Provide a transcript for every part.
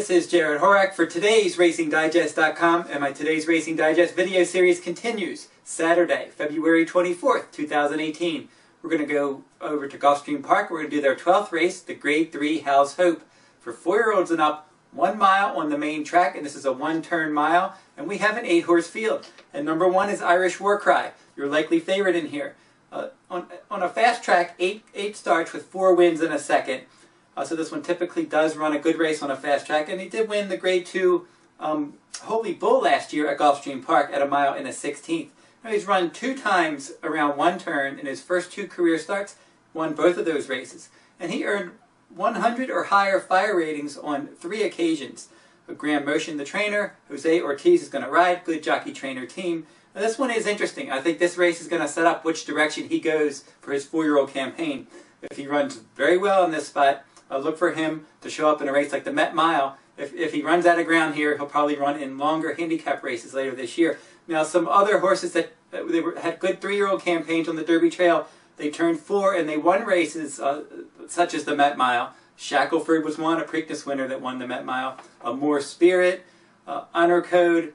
This is Jared Horak for today's RacingDigest.com, and my Today's Racing Digest video series continues Saturday, February 24th, 2018. We're going to go over to Gulfstream Park. We're going to do their 12th race, the Grade 3 Hal's Hope. For 4-year-olds and up, 1 mile on the main track, and this is a one-turn mile, and we have an 8-horse field. And number 1 is Irish War Cry, your likely favorite in here. On a fast track, 8 starts with 4 wins in a second. So this one typically does run a good race on a fast track, and he did win the Grade 2 Holy Bull last year at Gulfstream Park at 1 mile and a 16th. Now he's run 2 times around 1 turn in his first 2 career starts, won both of those races, and he earned 100 or higher fire ratings on 3 occasions. Graham Motion, the trainer, Jose Ortiz is going to ride, good jockey trainer team. Now this one is interesting. I think this race is going to set up which direction he goes for his 4-year-old campaign. If he runs very well in this spot, look for him to show up in a race like the Met Mile. If he runs out of ground here, he'll probably run in longer handicap races later this year. Now, some other horses that had good 3-year-old campaigns on the Derby Trail, they turned 4 and they won races such as the Met Mile. Shackelford was one, a Preakness winner that won the Met Mile. More Spirit, Honor Code.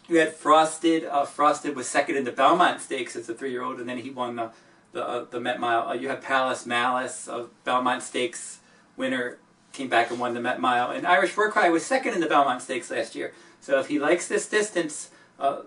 You had Frosted. Frosted was second in the Belmont Stakes as a 3-year-old, and then he won the Met Mile. You had Palace Malice, Belmont Stakes winner, came back and won the Met Mile. And Irish War Cry was second in the Belmont Stakes last year. So if he likes this distance,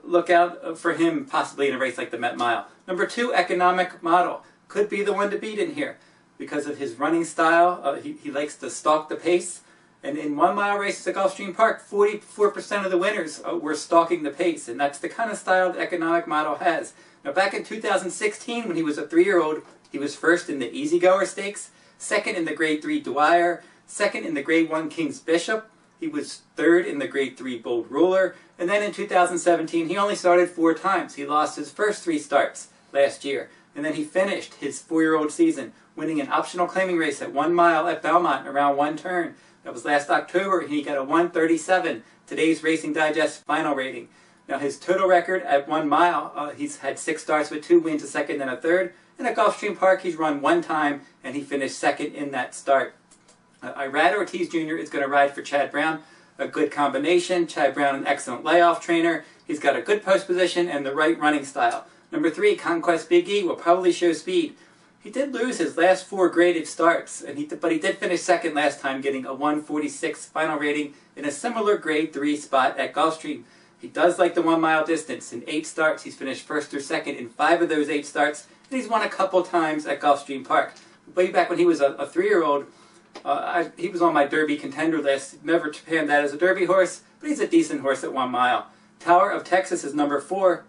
look out for him possibly in a race like the Met Mile. Number 2, Economic Model. Could be the one to beat in here because of his running style. He likes to stalk the pace. And in 1 mile races at Gulfstream Park, 44% of the winners were stalking the pace. And that's the kind of style the Economic Model has. Now back in 2016, when he was a 3-year-old, he was first in the Easygoer Stakes, second in the Grade 3 Dwyer, second in the Grade 1 King's Bishop. He was 3rd in the Grade 3 Bold Ruler. And then in 2017, he only started 4 times. He lost his first 3 starts last year. And then he finished his 4-year-old season winning an optional claiming race at 1 mile at Belmont around 1 turn. That was last October, and he got a 137, today's Racing Digest final rating. Now his total record at 1 mile, he's had 6 starts with 2 wins, a second and a third. And at Gulfstream Park, he's run 1 time, and he finished second in that start. Irad Ortiz Jr. is going to ride for Chad Brown. A good combination. Chad Brown, an excellent layoff trainer. He's got a good post position and the right running style. Number 3, Conquest Big E will probably show speed. He did lose his last 4 graded starts, but he did finish second last time, getting a 146 final rating in a similar Grade 3 spot at Gulfstream. He does like the 1 mile distance. In 8 starts, he's finished first or second in 5 of those 8 starts, and he's won a couple times at Gulfstream Park. Way back when he was a 3-year-old, he was on my Derby contender list. Never panned that as a Derby horse, but he's a decent horse at 1 mile. Tower of Texas is number 4.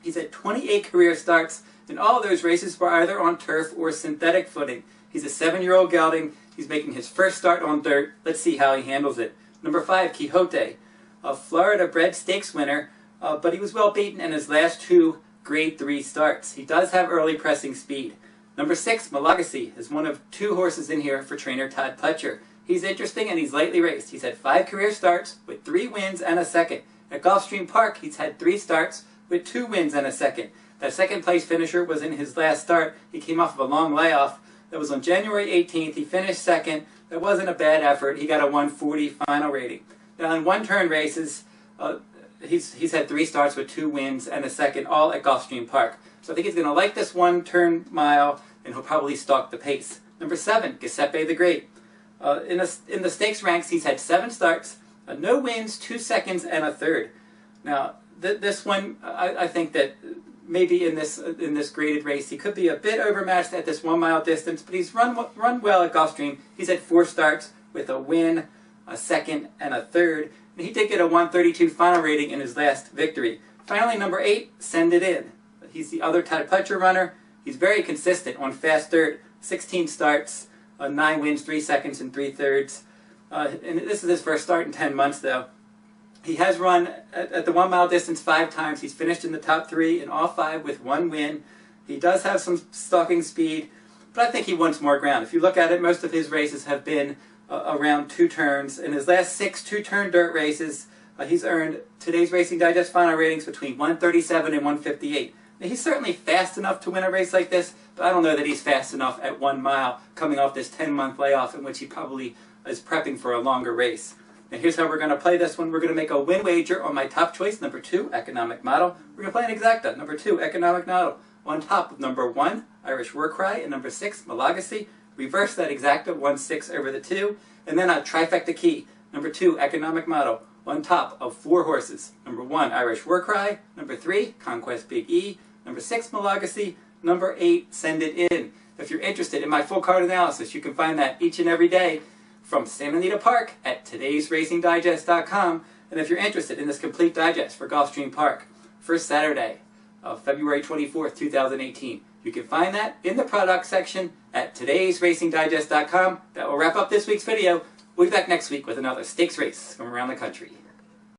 He's had 28 career starts, and all of those races were either on turf or synthetic footing. He's a 7-year-old gelding. He's making his first start on dirt. Let's see how he handles it. Number 5, Quijote, a Florida-bred stakes winner, but he was well beaten in his last 2 Grade 3 starts. He does have early pressing speed. Number 6, Malagacy, is one of 2 horses in here for trainer Todd Pletcher. He's interesting and he's lightly raced. He's had 5 career starts with 3 wins and a second. At Gulfstream Park, he's had 3 starts with 2 wins and a second. That second place finisher was in his last start. He came off of a long layoff. That was on January 18th. He finished second. That wasn't a bad effort. He got a 140 final rating. Now in 1-turn races, he's had 3 starts with 2 wins and a second, all at Gulfstream Park. So I think he's going to like this 1-turn mile, and he'll probably stalk the pace. Number 7, Giuseppe the Great. In the stakes ranks, he's had 7 starts, no wins, 2 seconds, and a third. Now this one, I think that maybe in this graded race, he could be a bit overmatched at this 1 mile distance, but he's run well at Gulfstream. He's had 4 starts with a win, a second, and a third. And he did get a 132 final rating in his last victory. Finally, number 8, Send It In. He's the other Todd Pletcher runner. He's very consistent on fast dirt. 16 starts, 9 wins, 3 seconds, and 3 thirds. And this is his first start in 10 months, though. He has run at the 1 mile distance 5 times. He's finished in the top 3 in all 5 with 1 win. He does have some stalking speed, but I think he wants more ground. If you look at it, most of his races have been around 2 turns. In his last 6 2-turn dirt races, he's earned today's Racing Digest final ratings between 137 and 158. Now, he's certainly fast enough to win a race like this, but I don't know that he's fast enough at 1 mile coming off this 10-month layoff in which he probably is prepping for a longer race. Now here's how we're going to play this one. We're going to make a win wager on my top choice, number 2, economic model. We're going to play an exacta, number 2, economic model, on top of number 1, Irish War Cry, and number 6, Malagacy. Reverse that exacta, 1, 6 over the 2, and then a trifecta key, number 2, economic model, on top of 4 horses. Number 1, Irish War Cry, number 3, Conquest Big E, number 6, Malagacy, number 8, Send It In. If you're interested in my full card analysis, you can find that each and every day from Santa Anita Park at todaysracingdigest.com. And if you're interested in this complete digest for Gulfstream Park for Saturday of February 24th, 2018, you can find that in the product section at todaysracingdigest.com. That will wrap up this week's video. We'll be back next week with another stakes race from around the country.